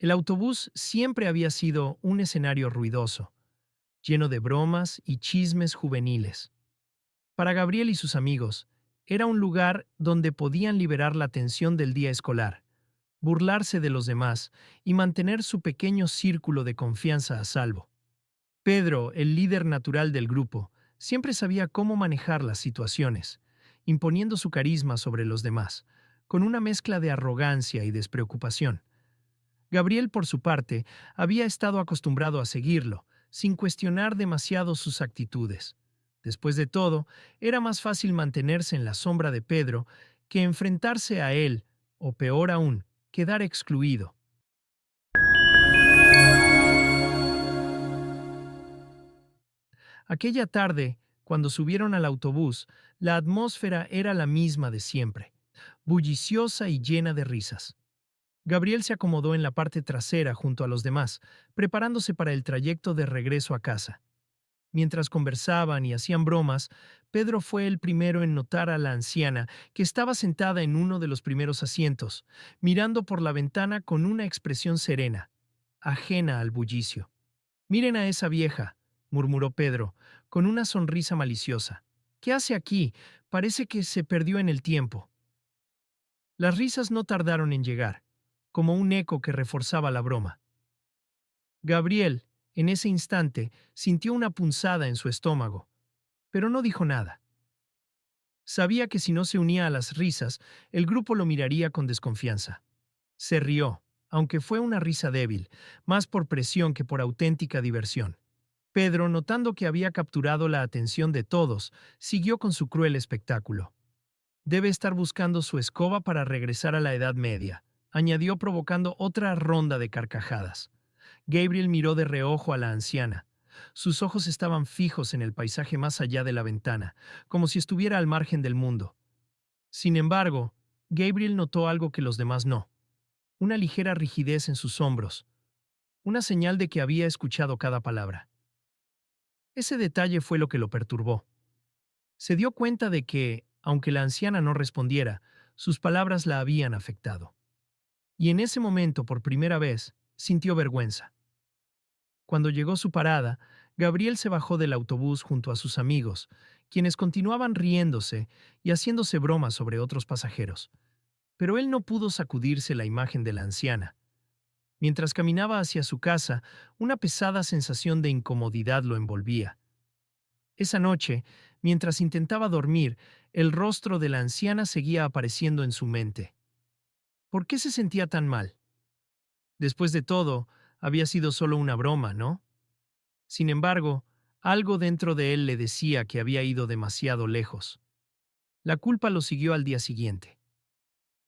El autobús siempre había sido un escenario ruidoso, lleno de bromas y chismes juveniles. Para Gabriel y sus amigos, era un lugar donde podían liberar la tensión del día escolar, burlarse de los demás y mantener su pequeño círculo de confianza a salvo. Pedro, el líder natural del grupo, siempre sabía cómo manejar las situaciones, imponiendo su carisma sobre los demás, con una mezcla de arrogancia y despreocupación. Gabriel, por su parte, había estado acostumbrado a seguirlo, sin cuestionar demasiado sus actitudes. Después de todo, era más fácil mantenerse en la sombra de Pedro que enfrentarse a él, o peor aún, quedar excluido. Aquella tarde, cuando subieron al autobús, la atmósfera era la misma de siempre, bulliciosa y llena de risas. Gabriel se acomodó en la parte trasera junto a los demás, preparándose para el trayecto de regreso a casa. Mientras conversaban y hacían bromas, Pedro fue el primero en notar a la anciana, que estaba sentada en uno de los primeros asientos, mirando por la ventana con una expresión serena, ajena al bullicio. «Miren a esa vieja», murmuró Pedro, con una sonrisa maliciosa. «¿Qué hace aquí? Parece que se perdió en el tiempo». Las risas no tardaron en llegar, como un eco que reforzaba la broma. Gabriel, en ese instante, sintió una punzada en su estómago, pero no dijo nada. Sabía que si no se unía a las risas, el grupo lo miraría con desconfianza. Se rió, aunque fue una risa débil, más por presión que por auténtica diversión. Pedro, notando que había capturado la atención de todos, siguió con su cruel espectáculo. «Debe estar buscando su escoba para regresar a la Edad Media», añadió, provocando otra ronda de carcajadas. Gabriel miró de reojo a la anciana. Sus ojos estaban fijos en el paisaje más allá de la ventana, como si estuviera al margen del mundo. Sin embargo, Gabriel notó algo que los demás no: una ligera rigidez en sus hombros, una señal de que había escuchado cada palabra. Ese detalle fue lo que lo perturbó. Se dio cuenta de que, aunque la anciana no respondiera, sus palabras la habían afectado. Y en ese momento, por primera vez, sintió vergüenza. Cuando llegó su parada, Gabriel se bajó del autobús junto a sus amigos, quienes continuaban riéndose y haciéndose bromas sobre otros pasajeros. Pero él no pudo sacudirse la imagen de la anciana. Mientras caminaba hacia su casa, una pesada sensación de incomodidad lo envolvía. Esa noche, mientras intentaba dormir, el rostro de la anciana seguía apareciendo en su mente. ¿Por qué se sentía tan mal? Después de todo, había sido solo una broma, ¿no? Sin embargo, algo dentro de él le decía que había ido demasiado lejos. La culpa lo siguió al día siguiente.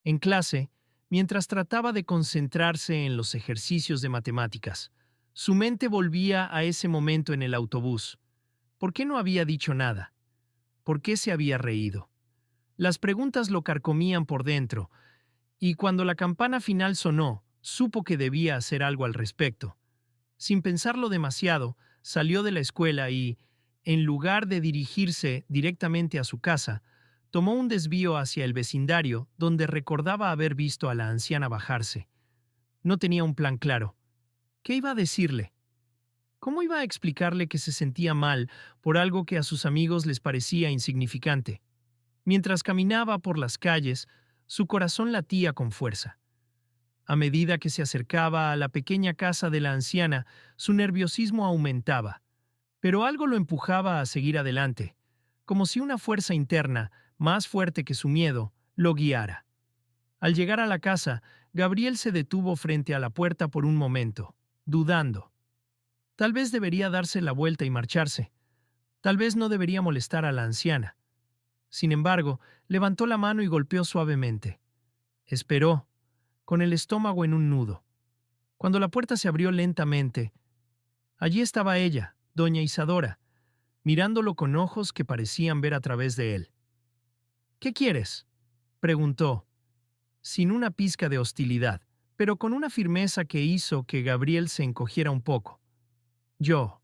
En clase, mientras trataba de concentrarse en los ejercicios de matemáticas, su mente volvía a ese momento en el autobús. ¿Por qué no había dicho nada? ¿Por qué se había reído? Las preguntas lo carcomían por dentro, y cuando la campana final sonó, supo que debía hacer algo al respecto. Sin pensarlo demasiado, salió de la escuela y, en lugar de dirigirse directamente a su casa, tomó un desvío hacia el vecindario donde recordaba haber visto a la anciana bajarse. No tenía un plan claro. ¿Qué iba a decirle? ¿Cómo iba a explicarle que se sentía mal por algo que a sus amigos les parecía insignificante? Mientras caminaba por las calles, su corazón latía con fuerza. A medida que se acercaba a la pequeña casa de la anciana, su nerviosismo aumentaba, pero algo lo empujaba a seguir adelante, como si una fuerza interna, más fuerte que su miedo, lo guiara. Al llegar a la casa, Gabriel se detuvo frente a la puerta por un momento, dudando. Tal vez debería darse la vuelta y marcharse. Tal vez no debería molestar a la anciana. Sin embargo, levantó la mano y golpeó suavemente. Esperó, con el estómago en un nudo. Cuando la puerta se abrió lentamente, allí estaba ella, doña Isadora, mirándolo con ojos que parecían ver a través de él. «¿Qué quieres?», preguntó, sin una pizca de hostilidad, pero con una firmeza que hizo que Gabriel se encogiera un poco. «Yo»,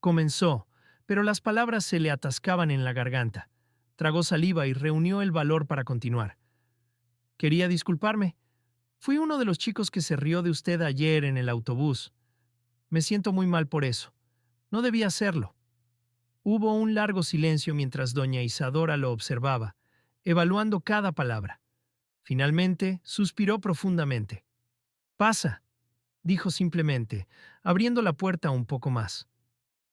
comenzó, pero las palabras se le atascaban en la garganta. Tragó saliva y reunió el valor para continuar. «Quería disculparme. Fui uno de los chicos que se rió de usted ayer en el autobús. Me siento muy mal por eso. No debía hacerlo. Hubo un largo silencio mientras doña Isadora lo observaba, evaluando cada palabra. Finalmente, suspiró profundamente. Pasa, dijo simplemente, abriendo la puerta un poco más.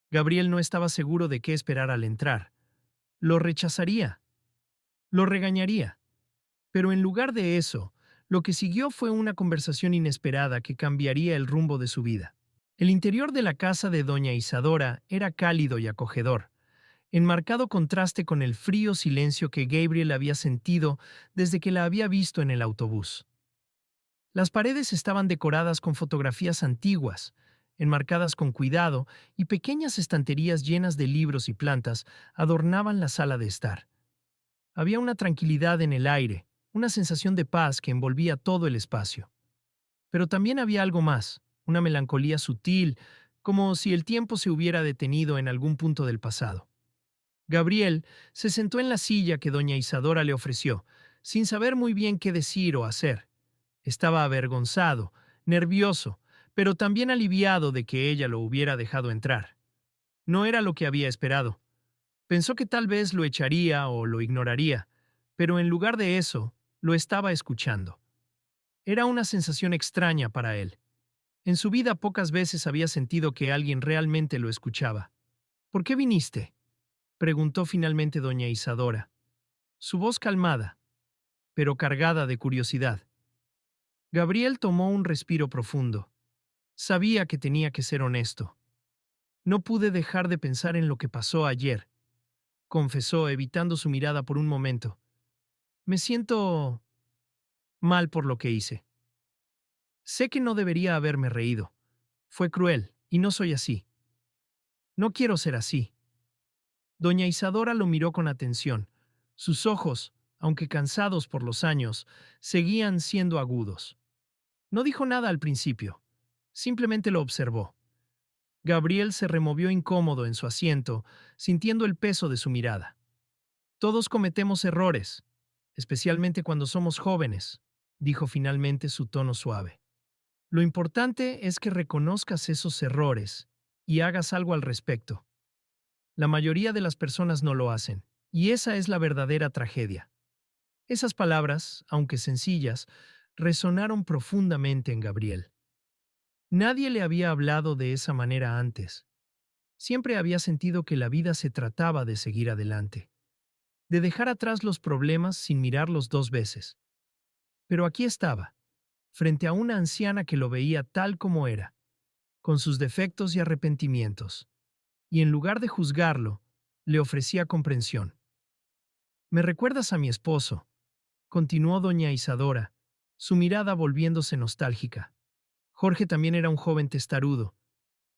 Gabriel no estaba seguro de qué esperar al entrar. Lo rechazaría, lo regañaría. Pero en lugar de eso, lo que siguió fue una conversación inesperada que cambiaría el rumbo de su vida. El interior de la casa de doña Isadora era cálido y acogedor, en marcado contraste con el frío silencio que Gabriel había sentido desde que la había visto en el autobús. Las paredes estaban decoradas con fotografías antiguas, enmarcadas con cuidado, y pequeñas estanterías llenas de libros y plantas adornaban la sala de estar. Había una tranquilidad en el aire, una sensación de paz que envolvía todo el espacio. Pero también había algo más, una melancolía sutil, como si el tiempo se hubiera detenido en algún punto del pasado. Gabriel se sentó en la silla que doña Isadora le ofreció, sin saber muy bien qué decir o hacer. Estaba avergonzado, nervioso, pero también aliviado de que ella lo hubiera dejado entrar. No era lo que había esperado. Pensó que tal vez lo echaría o lo ignoraría, pero en lugar de eso, lo estaba escuchando. Era una sensación extraña para él. En su vida pocas veces había sentido que alguien realmente lo escuchaba. ¿Por qué viniste?, preguntó finalmente doña Isadora, su voz calmada, pero cargada de curiosidad. Gabriel tomó un respiro profundo. Sabía que tenía que ser honesto. No pude dejar de pensar en lo que pasó ayer, confesó, evitando su mirada por un momento. Me siento mal por lo que hice. Sé que no debería haberme reído. Fue cruel, y no soy así. No quiero ser así. Doña Isadora lo miró con atención. Sus ojos, aunque cansados por los años, seguían siendo agudos. No dijo nada al principio. Simplemente lo observó. Gabriel se removió incómodo en su asiento, sintiendo el peso de su mirada. Todos cometemos errores, especialmente cuando somos jóvenes, dijo finalmente, su tono suave. Lo importante es que reconozcas esos errores y hagas algo al respecto. La mayoría de las personas no lo hacen, y esa es la verdadera tragedia. Esas palabras, aunque sencillas, resonaron profundamente en Gabriel. Nadie le había hablado de esa manera antes. Siempre había sentido que la vida se trataba de seguir adelante, de dejar atrás los problemas sin mirarlos dos veces. Pero aquí estaba, frente a una anciana que lo veía tal como era, con sus defectos y arrepentimientos, y en lugar de juzgarlo, le ofrecía comprensión. «Me recuerdas a mi esposo», continuó doña Isadora, su mirada volviéndose nostálgica. Jorge también era un joven testarudo,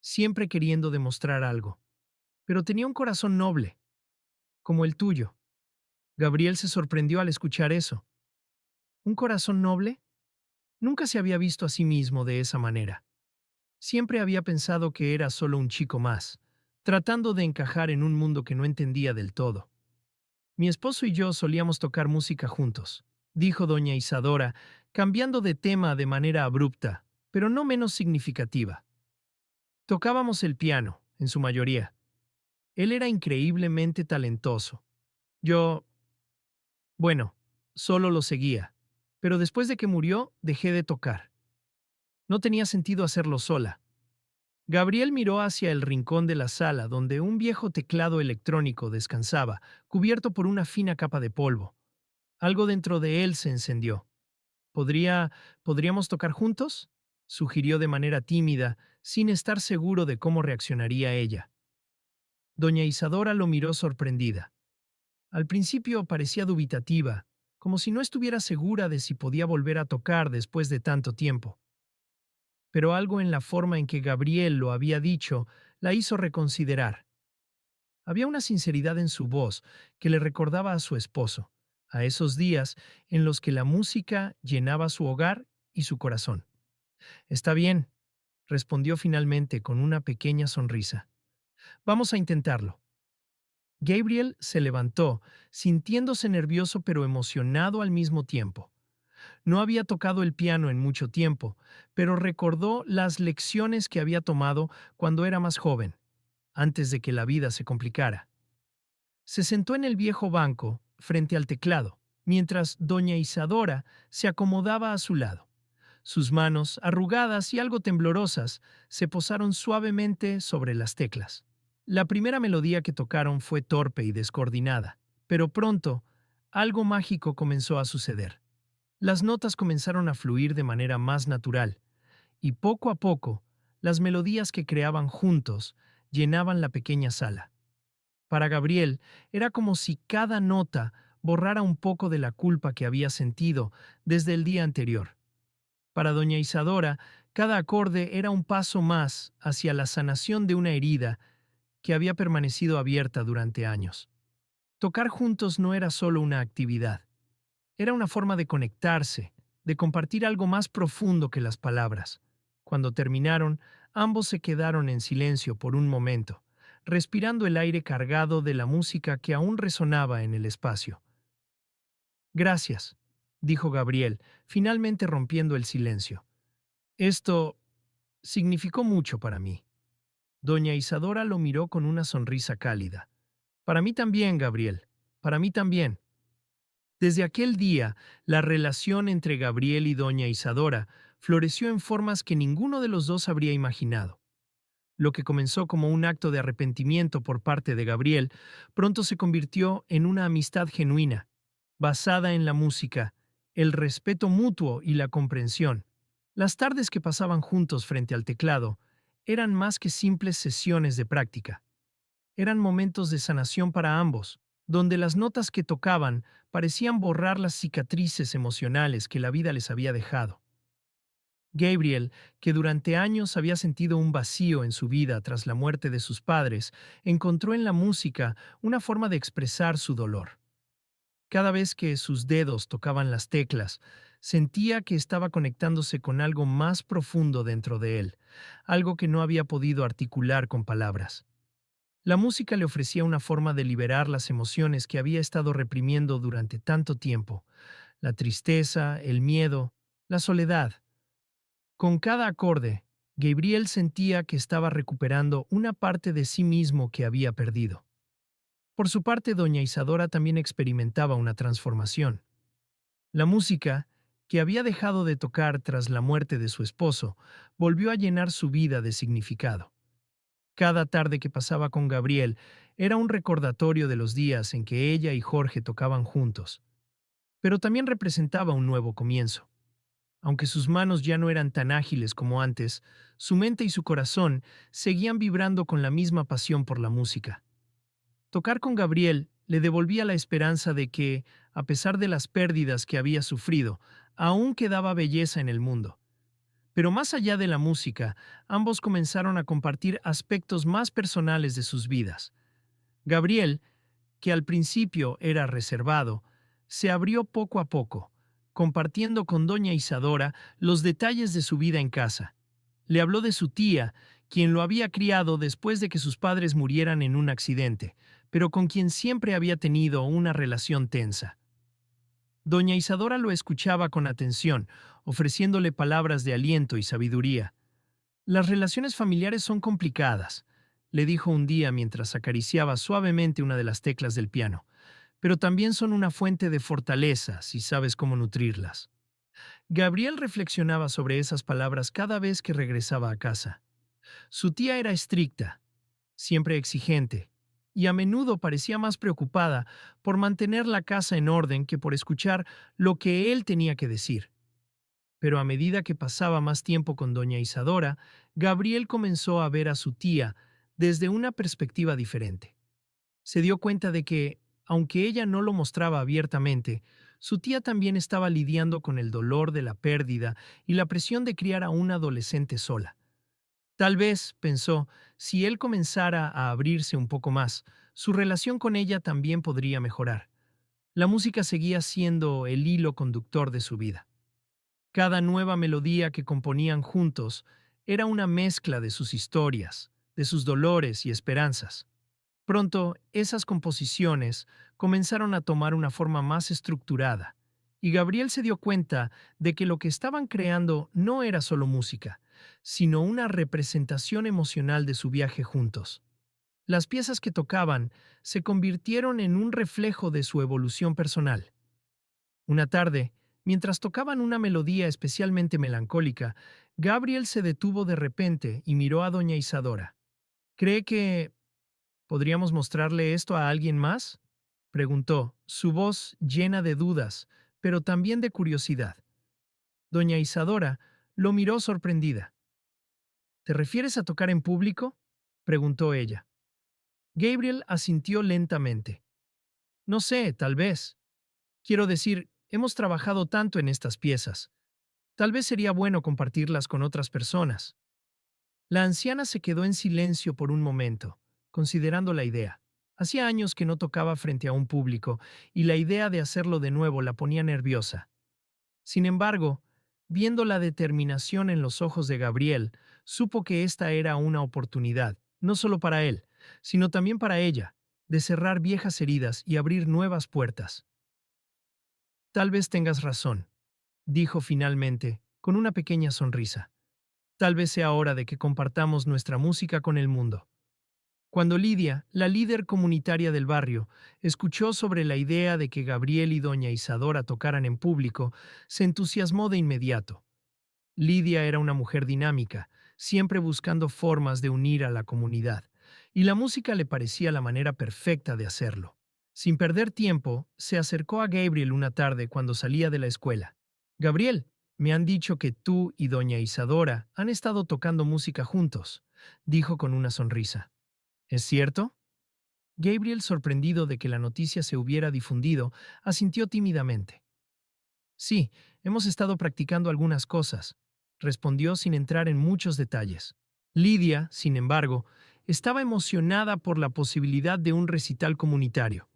siempre queriendo demostrar algo, pero tenía un corazón noble, como el tuyo. Gabriel se sorprendió al escuchar eso. ¿Un corazón noble? Nunca se había visto a sí mismo de esa manera. Siempre había pensado que era solo un chico más, tratando de encajar en un mundo que no entendía del todo. Mi esposo y yo solíamos tocar música juntos, dijo doña Isadora, cambiando de tema de manera abrupta, pero no menos significativa. Tocábamos el piano, en su mayoría. Él era increíblemente talentoso. Yo, bueno, solo lo seguía, pero después de que murió, dejé de tocar. No tenía sentido hacerlo sola. Gabriel miró hacia el rincón de la sala donde un viejo teclado electrónico descansaba, cubierto por una fina capa de polvo. Algo dentro de él se encendió. ¿Podríamos tocar juntos?, sugirió de manera tímida, sin estar seguro de cómo reaccionaría ella. Doña Isadora lo miró sorprendida. Al principio parecía dubitativa, como si no estuviera segura de si podía volver a tocar después de tanto tiempo. Pero algo en la forma en que Gabriel lo había dicho la hizo reconsiderar. Había una sinceridad en su voz que le recordaba a su esposo, a esos días en los que la música llenaba su hogar y su corazón. «Está bien», respondió finalmente con una pequeña sonrisa. «Vamos a intentarlo». Gabriel se levantó, sintiéndose nervioso pero emocionado al mismo tiempo. No había tocado el piano en mucho tiempo, pero recordó las lecciones que había tomado cuando era más joven, antes de que la vida se complicara. Se sentó en el viejo banco, frente al teclado, mientras doña Isadora se acomodaba a su lado. Sus manos, arrugadas y algo temblorosas, se posaron suavemente sobre las teclas. La primera melodía que tocaron fue torpe y descoordinada, pero pronto algo mágico comenzó a suceder. Las notas comenzaron a fluir de manera más natural, y poco a poco, las melodías que creaban juntos llenaban la pequeña sala. Para Gabriel, era como si cada nota borrara un poco de la culpa que había sentido desde el día anterior. Para doña Isadora, cada acorde era un paso más hacia la sanación de una herida que había permanecido abierta durante años. Tocar juntos no era solo una actividad, era una forma de conectarse, de compartir algo más profundo que las palabras. Cuando terminaron, ambos se quedaron en silencio por un momento, respirando el aire cargado de la música que aún resonaba en el espacio. Gracias, dijo Gabriel, finalmente rompiendo el silencio. Esto significó mucho para mí. Doña Isadora lo miró con una sonrisa cálida. Para mí también, Gabriel, para mí también. Desde aquel día, la relación entre Gabriel y doña Isadora floreció en formas que ninguno de los dos habría imaginado. Lo que comenzó como un acto de arrepentimiento por parte de Gabriel, pronto se convirtió en una amistad genuina, basada en la música, el respeto mutuo y la comprensión. Las tardes que pasaban juntos frente al teclado eran más que simples sesiones de práctica. Eran momentos de sanación para ambos, donde las notas que tocaban parecían borrar las cicatrices emocionales que la vida les había dejado. Gabriel, que durante años había sentido un vacío en su vida tras la muerte de sus padres, encontró en la música una forma de expresar su dolor. Cada vez que sus dedos tocaban las teclas, sentía que estaba conectándose con algo más profundo dentro de él, algo que no había podido articular con palabras. La música le ofrecía una forma de liberar las emociones que había estado reprimiendo durante tanto tiempo: la tristeza, el miedo, la soledad. Con cada acorde, Gabriel sentía que estaba recuperando una parte de sí mismo que había perdido. Por su parte, doña Isadora también experimentaba una transformación. La música, que había dejado de tocar tras la muerte de su esposo, volvió a llenar su vida de significado. Cada tarde que pasaba con Gabriel era un recordatorio de los días en que ella y Jorge tocaban juntos, pero también representaba un nuevo comienzo. Aunque sus manos ya no eran tan ágiles como antes, su mente y su corazón seguían vibrando con la misma pasión por la música. Tocar con Gabriel le devolvía la esperanza de que, a pesar de las pérdidas que había sufrido, aún quedaba belleza en el mundo. Pero más allá de la música, ambos comenzaron a compartir aspectos más personales de sus vidas. Gabriel, que al principio era reservado, se abrió poco a poco, compartiendo con doña Isadora los detalles de su vida en casa. Le habló de su tía, quien lo había criado después de que sus padres murieran en un accidente, pero con quien siempre había tenido una relación tensa. Doña Isadora lo escuchaba con atención, ofreciéndole palabras de aliento y sabiduría. Las relaciones familiares son complicadas, le dijo un día mientras acariciaba suavemente una de las teclas del piano, pero también son una fuente de fortaleza si sabes cómo nutrirlas. Gabriel reflexionaba sobre esas palabras cada vez que regresaba a casa. Su tía era estricta, siempre exigente, y a menudo parecía más preocupada por mantener la casa en orden que por escuchar lo que él tenía que decir. Pero a medida que pasaba más tiempo con doña Isadora, Gabriel comenzó a ver a su tía desde una perspectiva diferente. Se dio cuenta de que, aunque ella no lo mostraba abiertamente, su tía también estaba lidiando con el dolor de la pérdida y la presión de criar a una adolescente sola. Tal vez, pensó, si él comenzara a abrirse un poco más, su relación con ella también podría mejorar. La música seguía siendo el hilo conductor de su vida. Cada nueva melodía que componían juntos era una mezcla de sus historias, de sus dolores y esperanzas. Pronto, esas composiciones comenzaron a tomar una forma más estructurada, y Gabriel se dio cuenta de que lo que estaban creando no era solo música, sino una representación emocional de su viaje juntos. Las piezas que tocaban se convirtieron en un reflejo de su evolución personal. Una tarde, mientras tocaban una melodía especialmente melancólica, Gabriel se detuvo de repente y miró a doña Isadora. ¿Cree que podríamos mostrarle esto a alguien más?, preguntó, su voz llena de dudas, pero también de curiosidad. Doña Isadora lo miró sorprendida. ¿Te refieres a tocar en público?, preguntó ella. Gabriel asintió lentamente. No sé, tal vez. Quiero decir, hemos trabajado tanto en estas piezas. Tal vez sería bueno compartirlas con otras personas. La anciana se quedó en silencio por un momento, considerando la idea. Hacía años que no tocaba frente a un público, y la idea de hacerlo de nuevo la ponía nerviosa. Sin embargo, viendo la determinación en los ojos de Gabriel, supo que esta era una oportunidad, no solo para él, sino también para ella, de cerrar viejas heridas y abrir nuevas puertas. Tal vez tengas razón, dijo finalmente, con una pequeña sonrisa. Tal vez sea hora de que compartamos nuestra música con el mundo. Cuando Lidia, la líder comunitaria del barrio, escuchó sobre la idea de que Gabriel y doña Isadora tocaran en público, se entusiasmó de inmediato. Lidia era una mujer dinámica, siempre buscando formas de unir a la comunidad, y la música le parecía la manera perfecta de hacerlo. Sin perder tiempo, se acercó a Gabriel una tarde cuando salía de la escuela. Gabriel, me han dicho que tú y doña Isadora han estado tocando música juntos, dijo con una sonrisa. ¿Es cierto? Gabriel, sorprendido de que la noticia se hubiera difundido, asintió tímidamente. Sí, hemos estado practicando algunas cosas, respondió sin entrar en muchos detalles. Lidia, sin embargo, estaba emocionada por la posibilidad de un recital comunitario.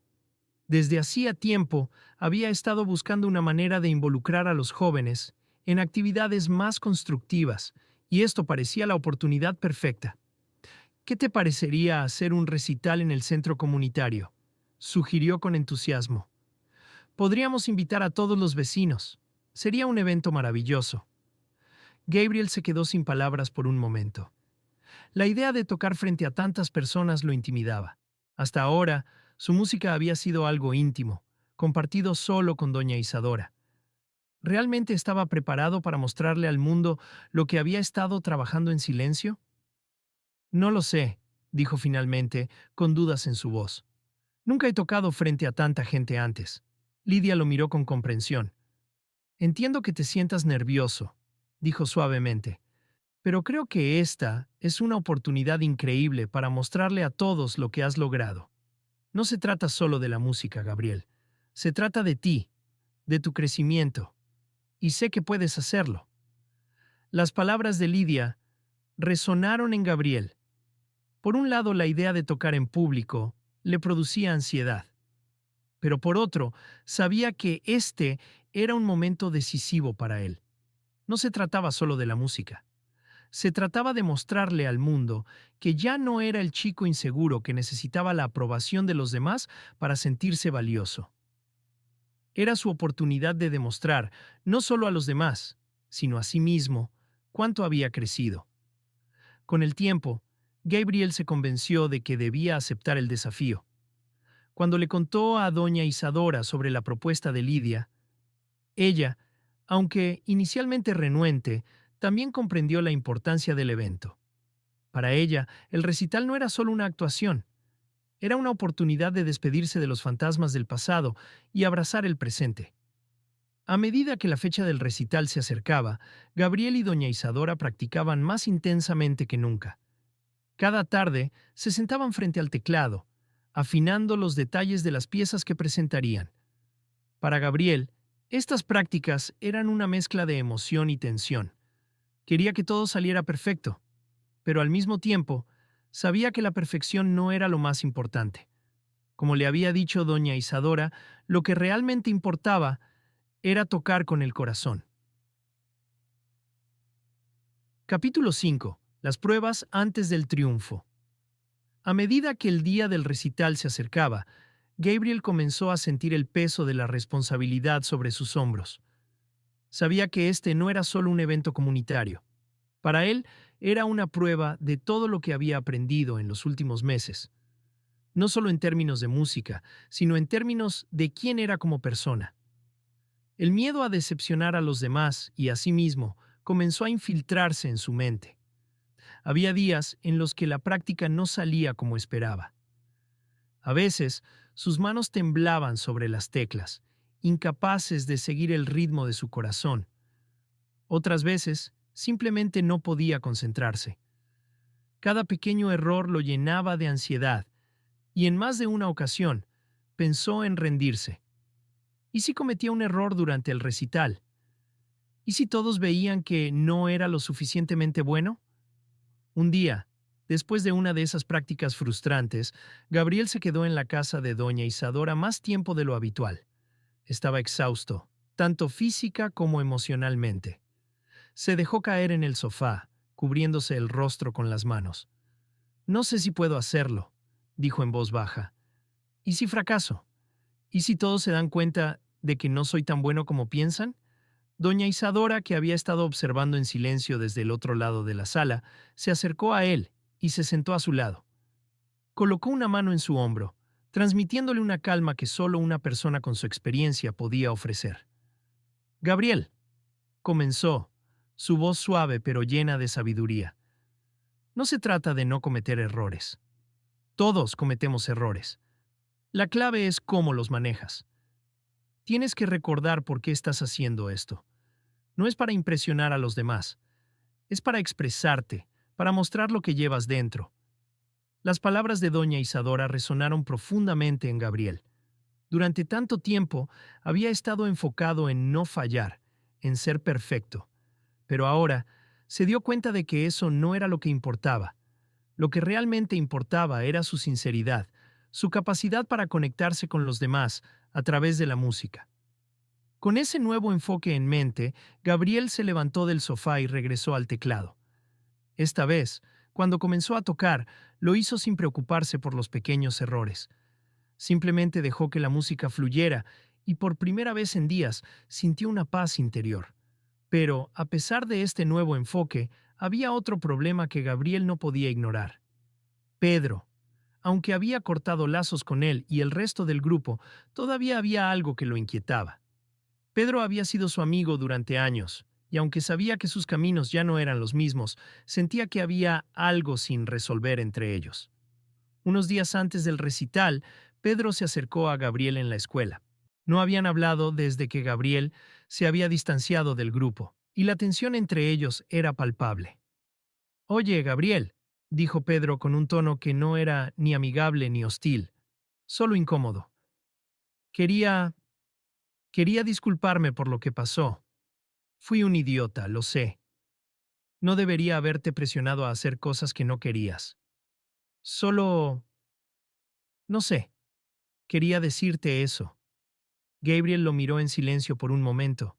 Desde hacía tiempo había estado buscando una manera de involucrar a los jóvenes en actividades más constructivas, y esto parecía la oportunidad perfecta. ¿Qué te parecería hacer un recital en el centro comunitario?, sugirió con entusiasmo. Podríamos invitar a todos los vecinos. Sería un evento maravilloso. Gabriel se quedó sin palabras por un momento. La idea de tocar frente a tantas personas lo intimidaba. Hasta ahora, su música había sido algo íntimo, compartido solo con doña Isadora. ¿Realmente estaba preparado para mostrarle al mundo lo que había estado trabajando en silencio? No lo sé, dijo finalmente, con dudas en su voz. Nunca he tocado frente a tanta gente antes. Lidia lo miró con comprensión. Entiendo que te sientas nervioso, dijo suavemente, pero creo que esta es una oportunidad increíble para mostrarle a todos lo que has logrado. No se trata solo de la música, Gabriel. Se trata de ti, de tu crecimiento. Y sé que puedes hacerlo. Las palabras de Lidia resonaron en Gabriel. Por un lado, la idea de tocar en público le producía ansiedad, pero por otro, sabía que este era un momento decisivo para él. No se trataba solo de la música. Se trataba de mostrarle al mundo que ya no era el chico inseguro que necesitaba la aprobación de los demás para sentirse valioso. Era su oportunidad de demostrar, no solo a los demás, sino a sí mismo, cuánto había crecido. Con el tiempo, Gabriel se convenció de que debía aceptar el desafío. Cuando le contó a doña Isadora sobre la propuesta de Lidia, ella, aunque inicialmente renuente, también comprendió la importancia del evento. Para ella, el recital no era solo una actuación, era una oportunidad de despedirse de los fantasmas del pasado y abrazar el presente. A medida que la fecha del recital se acercaba, Gabriel y doña Isadora practicaban más intensamente que nunca. Cada tarde se sentaban frente al teclado, afinando los detalles de las piezas que presentarían. Para Gabriel, estas prácticas eran una mezcla de emoción y tensión. Quería que todo saliera perfecto, pero al mismo tiempo, sabía que la perfección no era lo más importante. Como le había dicho doña Isadora, lo que realmente importaba era tocar con el corazón. Capítulo 5. Las pruebas antes del triunfo. A medida que el día del recital se acercaba, Gabriel comenzó a sentir el peso de la responsabilidad sobre sus hombros. Sabía que este no era solo un evento comunitario. Para él, era una prueba de todo lo que había aprendido en los últimos meses. No solo en términos de música, sino en términos de quién era como persona. El miedo a decepcionar a los demás y a sí mismo comenzó a infiltrarse en su mente. Había días en los que la práctica no salía como esperaba. A veces, sus manos temblaban sobre las teclas, incapaces de seguir el ritmo de su corazón. Otras veces, simplemente no podía concentrarse. Cada pequeño error lo llenaba de ansiedad, y en más de una ocasión, pensó en rendirse. ¿Y si cometía un error durante el recital? ¿Y si todos veían que no era lo suficientemente bueno? Un día, después de una de esas prácticas frustrantes, Gabriel se quedó en la casa de doña Isadora más tiempo de lo habitual. Estaba exhausto, tanto física como emocionalmente. Se dejó caer en el sofá, cubriéndose el rostro con las manos. «No sé si puedo hacerlo», dijo en voz baja. «¿Y si fracaso? ¿Y si todos se dan cuenta de que no soy tan bueno como piensan?» Doña Isadora, que había estado observando en silencio desde el otro lado de la sala, se acercó a él y se sentó a su lado. Colocó una mano en su hombro, transmitiéndole una calma que solo una persona con su experiencia podía ofrecer. «Gabriel», comenzó, su voz suave pero llena de sabiduría. «No se trata de no cometer errores. Todos cometemos errores. La clave es cómo los manejas. Tienes que recordar por qué estás haciendo esto. No es para impresionar a los demás. Es para expresarte, para mostrar lo que llevas dentro». Las palabras de doña Isadora resonaron profundamente en Gabriel. Durante tanto tiempo había estado enfocado en no fallar, en ser perfecto. Pero ahora se dio cuenta de que eso no era lo que importaba. Lo que realmente importaba era su sinceridad, su capacidad para conectarse con los demás a través de la música. Con ese nuevo enfoque en mente, Gabriel se levantó del sofá y regresó al teclado. Esta vez, cuando comenzó a tocar, lo hizo sin preocuparse por los pequeños errores. Simplemente dejó que la música fluyera y por primera vez en días sintió una paz interior. Pero, a pesar de este nuevo enfoque, había otro problema que Gabriel no podía ignorar. Pedro. Aunque había cortado lazos con él y el resto del grupo, todavía había algo que lo inquietaba. Pedro había sido su amigo durante años, y aunque sabía que sus caminos ya no eran los mismos, sentía que había algo sin resolver entre ellos. Unos días antes del recital, Pedro se acercó a Gabriel en la escuela. No habían hablado desde que Gabriel se había distanciado del grupo, y la tensión entre ellos era palpable. «Oye, Gabriel», dijo Pedro con un tono que no era ni amigable ni hostil, solo incómodo. «Quería... quería disculparme por lo que pasó. Fui un idiota, lo sé. No debería haberte presionado a hacer cosas que no querías. Solo... no sé, quería decirte eso». Gabriel lo miró en silencio por un momento.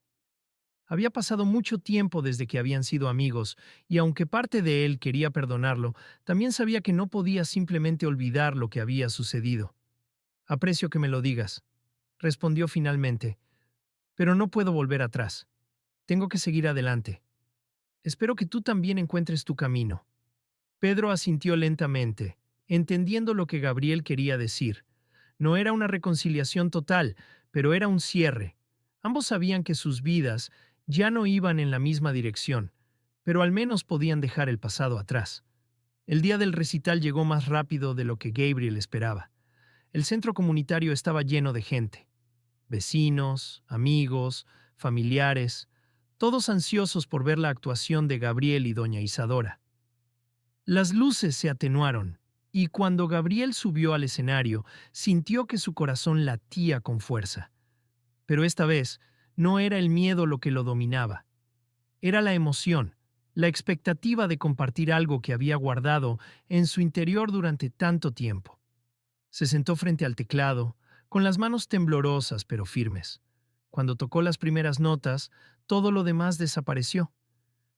Había pasado mucho tiempo desde que habían sido amigos, y aunque parte de él quería perdonarlo, también sabía que no podía simplemente olvidar lo que había sucedido. «Aprecio que me lo digas», respondió finalmente, «pero no puedo volver atrás. Tengo que seguir adelante. Espero que tú también encuentres tu camino». Pedro asintió lentamente, entendiendo lo que Gabriel quería decir. No era una reconciliación total, pero era un cierre. Ambos sabían que sus vidas ya no iban en la misma dirección, pero al menos podían dejar el pasado atrás. El día del recital llegó más rápido de lo que Gabriel esperaba. El centro comunitario estaba lleno de gente. Vecinos, amigos, familiares, todos ansiosos por ver la actuación de Gabriel y doña Isadora. Las luces se atenuaron, y cuando Gabriel subió al escenario, sintió que su corazón latía con fuerza. Pero esta vez, no era el miedo lo que lo dominaba. Era la emoción, la expectativa de compartir algo que había guardado en su interior durante tanto tiempo. Se sentó frente al teclado, con las manos temblorosas pero firmes. Cuando tocó las primeras notas, todo lo demás desapareció.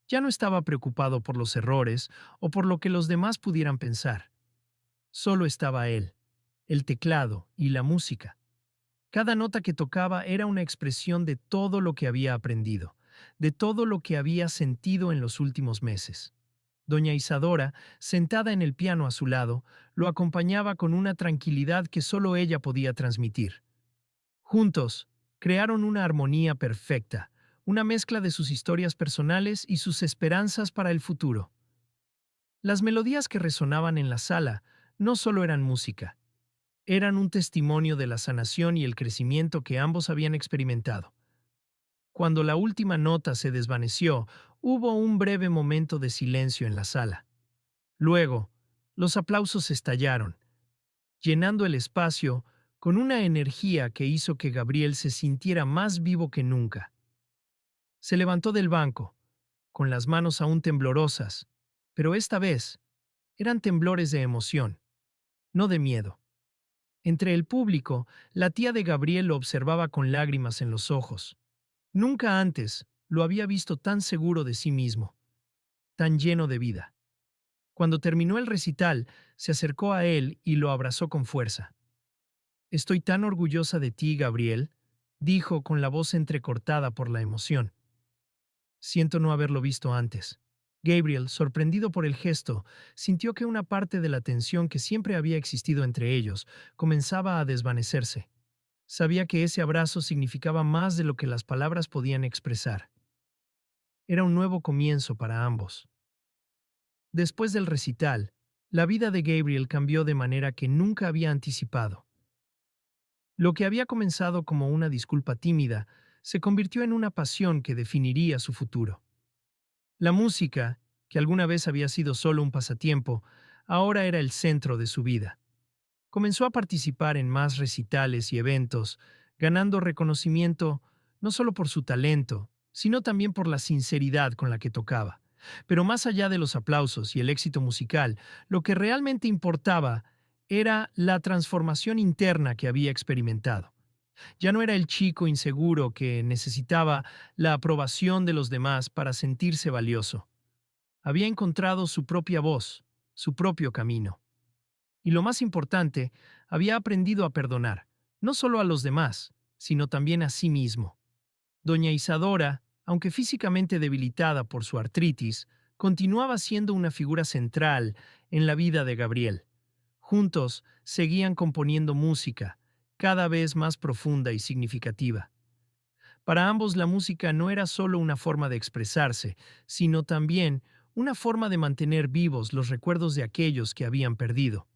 Ya no estaba preocupado por los errores o por lo que los demás pudieran pensar. Solo estaba él, el teclado y la música. Cada nota que tocaba era una expresión de todo lo que había aprendido, de todo lo que había sentido en los últimos meses. Doña Isadora, sentada en el piano a su lado, lo acompañaba con una tranquilidad que solo ella podía transmitir. Juntos, crearon una armonía perfecta, una mezcla de sus historias personales y sus esperanzas para el futuro. Las melodías que resonaban en la sala no solo eran música, eran un testimonio de la sanación y el crecimiento que ambos habían experimentado. Cuando la última nota se desvaneció, hubo un breve momento de silencio en la sala. Luego, los aplausos estallaron, llenando el espacio con una energía que hizo que Gabriel se sintiera más vivo que nunca. Se levantó del banco, con las manos aún temblorosas, pero esta vez eran temblores de emoción, no de miedo. Entre el público, la tía de Gabriel lo observaba con lágrimas en los ojos. Nunca antes lo había visto tan seguro de sí mismo, tan lleno de vida. Cuando terminó el recital, se acercó a él y lo abrazó con fuerza. «Estoy tan orgullosa de ti, Gabriel», dijo con la voz entrecortada por la emoción. «Siento no haberlo visto antes». Gabriel, sorprendido por el gesto, sintió que una parte de la tensión que siempre había existido entre ellos comenzaba a desvanecerse. Sabía que ese abrazo significaba más de lo que las palabras podían expresar. Era un nuevo comienzo para ambos. Después del recital, la vida de Gabriel cambió de manera que nunca había anticipado. Lo que había comenzado como una disculpa tímida se convirtió en una pasión que definiría su futuro. La música, que alguna vez había sido solo un pasatiempo, ahora era el centro de su vida. Comenzó a participar en más recitales y eventos, ganando reconocimiento no solo por su talento, sino también por la sinceridad con la que tocaba. Pero más allá de los aplausos y el éxito musical, lo que realmente importaba era la transformación interna que había experimentado. Ya no era el chico inseguro que necesitaba la aprobación de los demás para sentirse valioso. Había encontrado su propia voz, su propio camino. Y lo más importante, había aprendido a perdonar, no solo a los demás, sino también a sí mismo. Doña Isadora, aunque físicamente debilitada por su artritis, continuaba siendo una figura central en la vida de Gabriel. Juntos seguían componiendo música, cada vez más profunda y significativa. Para ambos la música no era solo una forma de expresarse, sino también una forma de mantener vivos los recuerdos de aquellos que habían perdido.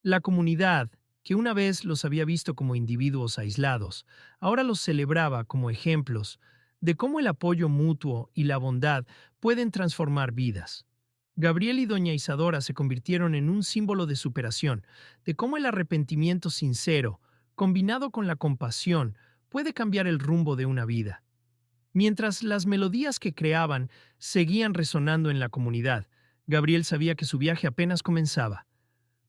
La comunidad, que una vez los había visto como individuos aislados, ahora los celebraba como ejemplos de cómo el apoyo mutuo y la bondad pueden transformar vidas. Gabriel y doña Isadora se convirtieron en un símbolo de superación, de cómo el arrepentimiento sincero, combinado con la compasión, puede cambiar el rumbo de una vida. Mientras las melodías que creaban seguían resonando en la comunidad, Gabriel sabía que su viaje apenas comenzaba.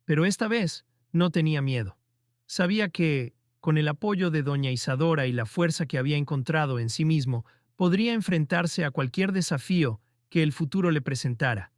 Pero esta vez no tenía miedo. Sabía que, con el apoyo de doña Isadora y la fuerza que había encontrado en sí mismo, podría enfrentarse a cualquier desafío que el futuro le presentara.